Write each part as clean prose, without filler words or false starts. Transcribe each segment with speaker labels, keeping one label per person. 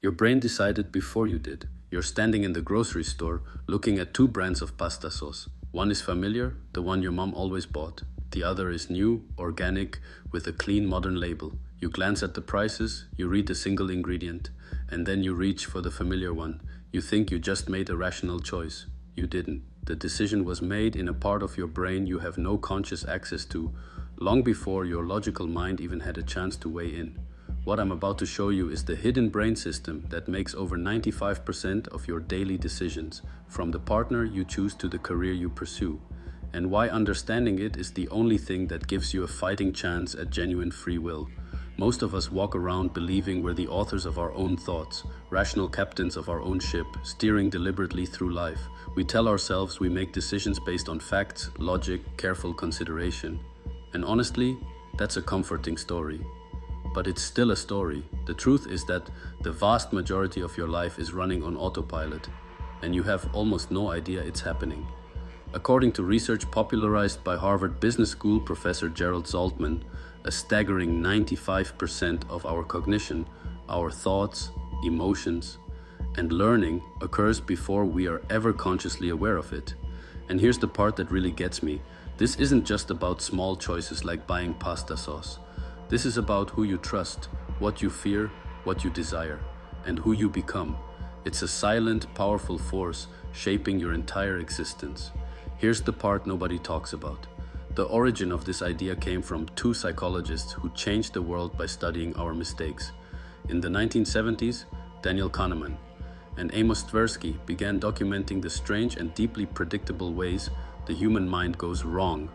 Speaker 1: Your brain decided before you did. You're standing in the grocery store looking at two brands of pasta sauce. One is familiar, the one your mom always bought. The other is new, organic, with a clean modern label. You glance at the prices, you read the single ingredient, and then you reach for the familiar one. You think you just made a rational choice. You didn't. The decision was made in a part of your brain you have no conscious access to, long before your logical mind even had a chance to weigh in. What I'm about to show you is the hidden brain system that makes over 95% of your daily decisions, from the partner you choose to the career you pursue, and why understanding it is the only thing that gives you a fighting chance at genuine free will. Most of us walk around believing we're the authors of our own thoughts, rational captains of our own ship, steering deliberately through life. We tell ourselves we make decisions based on facts, logic, careful consideration. And honestly, that's a comforting story. But it's still a story. The truth is that the vast majority of your life is running on autopilot, and you have almost no idea it's happening. According to research popularized by Harvard Business School professor Gerald Zaltman, a staggering 95% of our cognition, our thoughts, emotions, and learning occurs before we are ever consciously aware of it. And here's the part that really gets me. This isn't just about small choices like buying pasta sauce. This is about who you trust, what you fear, what you desire, and who you become. It's a silent, powerful force shaping your entire existence. Here's the part nobody talks about. The origin of this idea came from two psychologists who changed the world by studying our mistakes. In the 1970s, Daniel Kahneman and Amos Tversky began documenting the strange and deeply predictable ways the human mind goes wrong.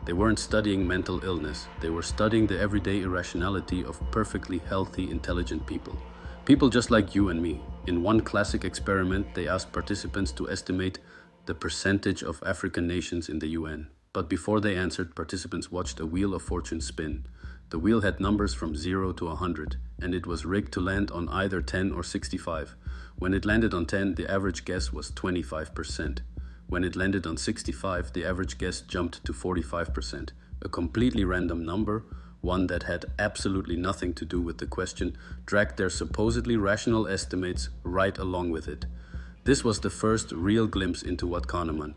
Speaker 1: They weren't studying mental illness, they were studying the everyday irrationality of perfectly healthy, intelligent people. People just like you and me. In one classic experiment, they asked participants to estimate the percentage of African nations in the UN. But before they answered, participants watched a wheel of fortune spin. The wheel had numbers from 0 to 100, and it was rigged to land on either 10 or 65. When it landed on 10, the average guess was 25%. When it landed on 65, the average guess jumped to 45%, a completely random number, one that had absolutely nothing to do with the question, dragged their supposedly rational estimates right along with it. This was the first real glimpse into what Kahneman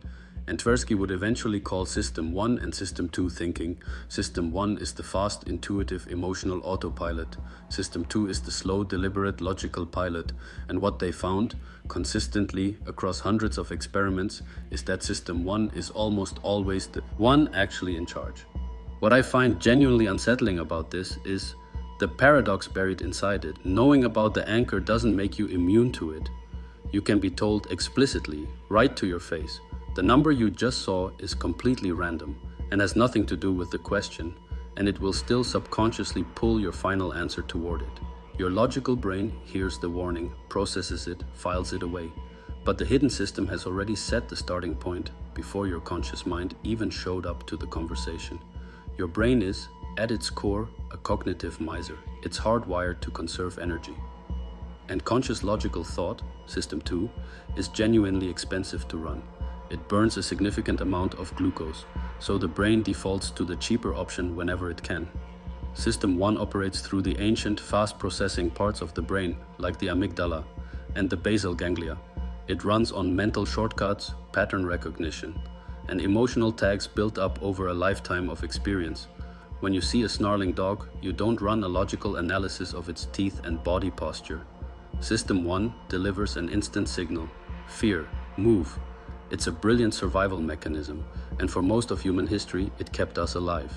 Speaker 1: and Tversky would eventually call System 1 and System 2 thinking. System 1 is the fast, intuitive, emotional autopilot. System 2 is the slow, deliberate, logical pilot. And what they found, consistently across hundreds of experiments, is that System 1 is almost always the one actually in charge. What I find genuinely unsettling about this is the paradox buried inside it. Knowing about the anchor doesn't make you immune to it. You can be told explicitly, right to your face, the number you just saw is completely random and has nothing to do with the question, and it will still subconsciously pull your final answer toward it. Your logical brain hears the warning, processes it, files it away. But the hidden system has already set the starting point before your conscious mind even showed up to the conversation. Your brain is, at its core, a cognitive miser. It's hardwired to conserve energy. And conscious logical thought, System 2, is genuinely expensive to run. It burns a significant amount of glucose, so the brain defaults to the cheaper option whenever it can. System 1 operates through the ancient, fast-processing parts of the brain, like the amygdala and the basal ganglia. It runs on mental shortcuts, pattern recognition, and emotional tags built up over a lifetime of experience. When you see a snarling dog, you don't run a logical analysis of its teeth and body posture. System 1 delivers an instant signal: fear, move. It's a brilliant survival mechanism, and for most of human history, it kept us alive.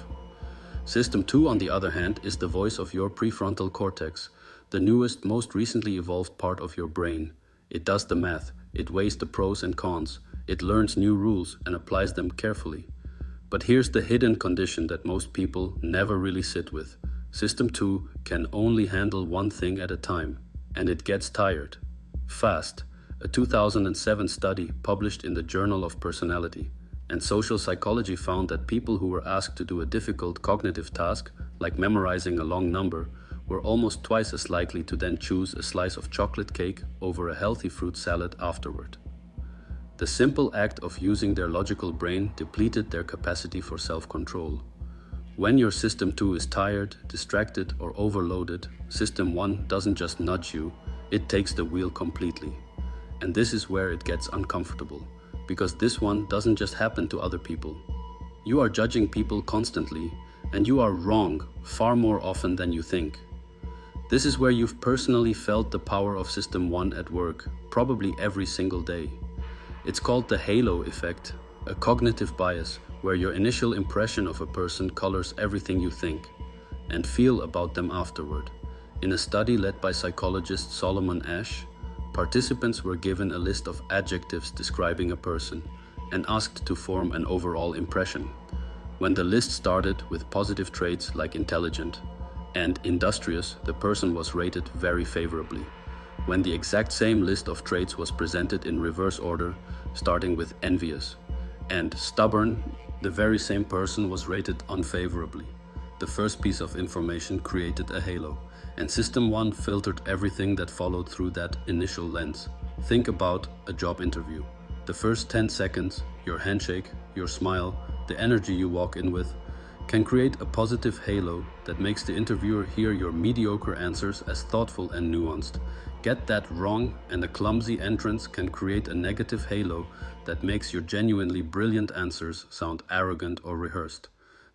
Speaker 1: System 2, on the other hand, is the voice of your prefrontal cortex, the newest, most recently evolved part of your brain. It does the math, it weighs the pros and cons, it learns new rules and applies them carefully. But here's the hidden condition that most people never really sit with. System 2 can only handle one thing at a time, and it gets tired. Fast. A 2007 study published in the Journal of Personality and Social Psychology found that people who were asked to do a difficult cognitive task, like memorizing a long number, were almost twice as likely to then choose a slice of chocolate cake over a healthy fruit salad afterward. The simple act of using their logical brain depleted their capacity for self-control. When your System 2 is tired, distracted, or overloaded, System 1 doesn't just nudge you, It takes the wheel completely. And this is where it gets uncomfortable, because this one doesn't just happen to other people. You are judging people constantly, and you are wrong far more often than you think. This is where you've personally felt the power of System 1 at work, probably every single day. It's called the halo effect, a cognitive bias where your initial impression of a person colors everything you think and feel about them afterward. In a study led by psychologist Solomon Asch, participants were given a list of adjectives describing a person and asked to form an overall impression. When the list started with positive traits like intelligent and industrious, the person was rated very favorably. When the exact same list of traits was presented in reverse order, starting with envious and stubborn, the very same person was rated unfavorably. The first piece of information created a halo, and System 1 filtered everything that followed through that initial lens. Think about a job interview. The first 10 seconds, your handshake, your smile, the energy you walk in with, can create a positive halo that makes the interviewer hear your mediocre answers as thoughtful and nuanced. Get that wrong, and a clumsy entrance can create a negative halo that makes your genuinely brilliant answers sound arrogant or rehearsed.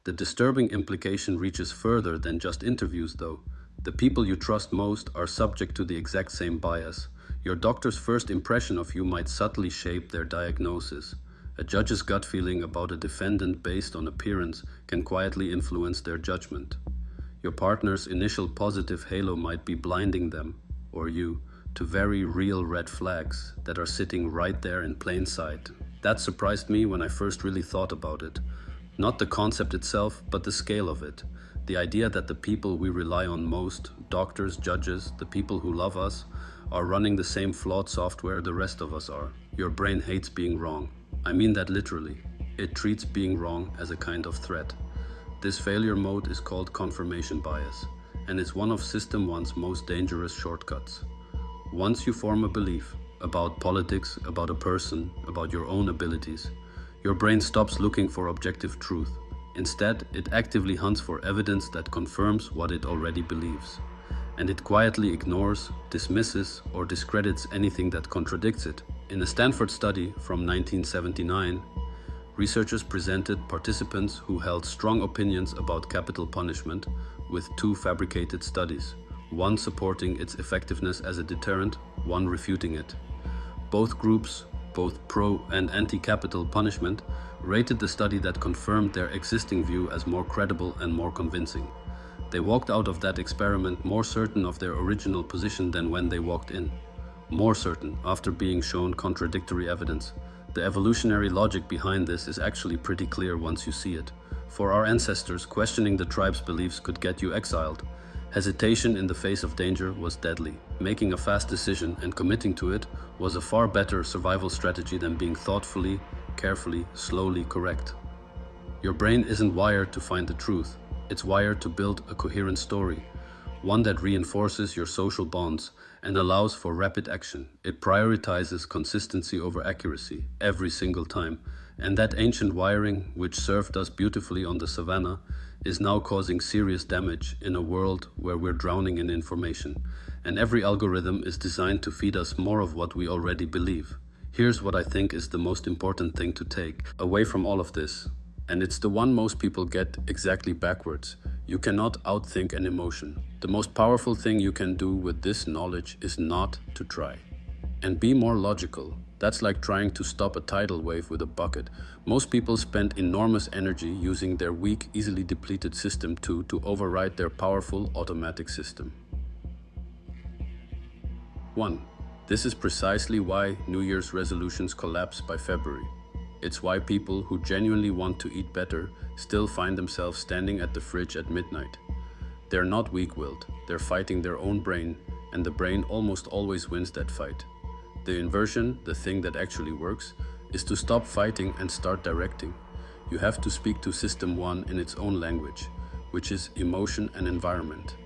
Speaker 1: The disturbing implication reaches further than just interviews, though. The people you trust most are subject to the exact same bias. Your doctor's first impression of you might subtly shape their diagnosis. A judge's gut feeling about a defendant based on appearance can quietly influence their judgment. Your partner's initial positive halo might be blinding them, or you, to very real red flags that are sitting right there in plain sight. That surprised me when I first really thought about it. Not the concept itself, but the scale of it. The idea that the people we rely on most, doctors, judges, the people who love us, are running the same flawed software the rest of us are. Your brain hates being wrong. I mean that literally. It treats being wrong as a kind of threat. This failure mode is called confirmation bias, and is one of System 1's most dangerous shortcuts. Once you form a belief about politics, about a person, about your own abilities, your brain stops looking for objective truth. Instead, it actively hunts for evidence that confirms what it already believes. And it quietly ignores, dismisses, or discredits anything that contradicts it. In a Stanford study from 1979, researchers presented participants who held strong opinions about capital punishment with two fabricated studies, one supporting its effectiveness as a deterrent, one refuting it. Both groups, both pro and anti-capital punishment, rated the study that confirmed their existing view as more credible and more convincing. They walked out of that experiment more certain of their original position than when they walked in. More certain after being shown contradictory evidence. The evolutionary logic behind this is actually pretty clear once you see it. For our ancestors, questioning the tribe's beliefs could get you exiled. Hesitation in the face of danger was deadly. Making a fast decision and committing to it was a far better survival strategy than being thoughtfully, carefully, slowly correct. Your brain isn't wired to find the truth. It's wired to build a coherent story, one that reinforces your social bonds and allows for rapid action. It prioritizes consistency over accuracy every single time. And that ancient wiring, which served us beautifully on the savannah, is now causing serious damage in a world where we're drowning in information. And every algorithm is designed to feed us more of what we already believe. Here's what I think is the most important thing to take away from all of this. And it's the one most people get exactly backwards. You cannot outthink an emotion. The most powerful thing you can do with this knowledge is not to try. And be more logical. That's like trying to stop a tidal wave with a bucket. Most people spend enormous energy using their weak, easily depleted system to override their powerful automatic system. 1. This is precisely why New Year's resolutions collapse by February. It's why people who genuinely want to eat better still find themselves standing at the fridge at midnight. They're not weak-willed, they're fighting their own brain, and the brain almost always wins that fight. The inversion, the thing that actually works, is to stop fighting and start directing. You have to speak to System 1 in its own language, which is emotion and environment.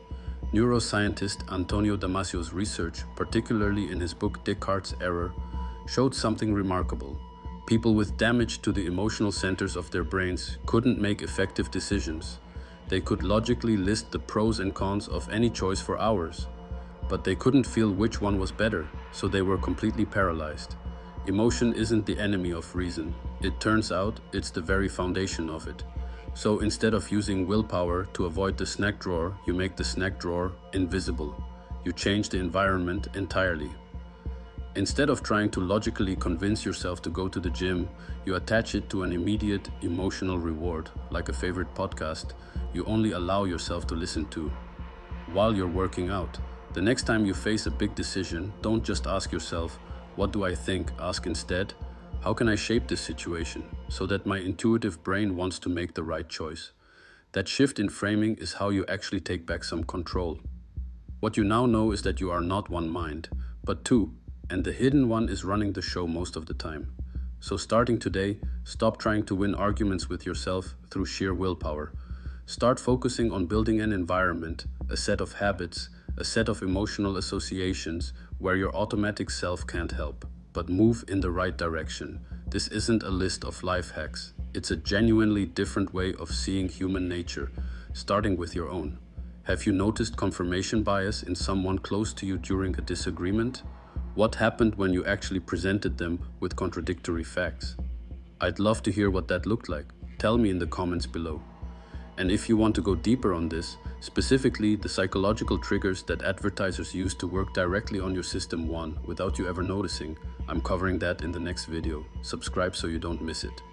Speaker 1: Neuroscientist Antonio Damasio's research, particularly in his book Descartes' Error, showed something remarkable. People with damage to the emotional centers of their brains couldn't make effective decisions. They could logically list the pros and cons of any choice for hours, but they couldn't feel which one was better, so they were completely paralyzed. Emotion isn't the enemy of reason. It turns out it's the very foundation of it. So instead of using willpower to avoid the snack drawer, you make the snack drawer invisible. You change the environment entirely. Instead of trying to logically convince yourself to go to the gym, you attach it to an immediate emotional reward, like a favorite podcast you only allow yourself to listen to while you're working out. The next time you face a big decision, don't just ask yourself, "What do I think?" Ask instead, "How can I shape this situation so that my intuitive brain wants to make the right choice?" That shift in framing is how you actually take back some control. What you now know is that you are not one mind, but two, and the hidden one is running the show most of the time. So starting today, stop trying to win arguments with yourself through sheer willpower. Start focusing on building an environment, a set of habits, a set of emotional associations where your automatic self can't help, but move in the right direction. This isn't a list of life hacks. It's a genuinely different way of seeing human nature, starting with your own. Have you noticed confirmation bias in someone close to you during a disagreement? What happened when you actually presented them with contradictory facts? I'd love to hear what that looked like. Tell me in the comments below. And if you want to go deeper on this, specifically the psychological triggers that advertisers use to work directly on your system 1 without you ever noticing, I'm covering that in the next video. Subscribe so you don't miss it.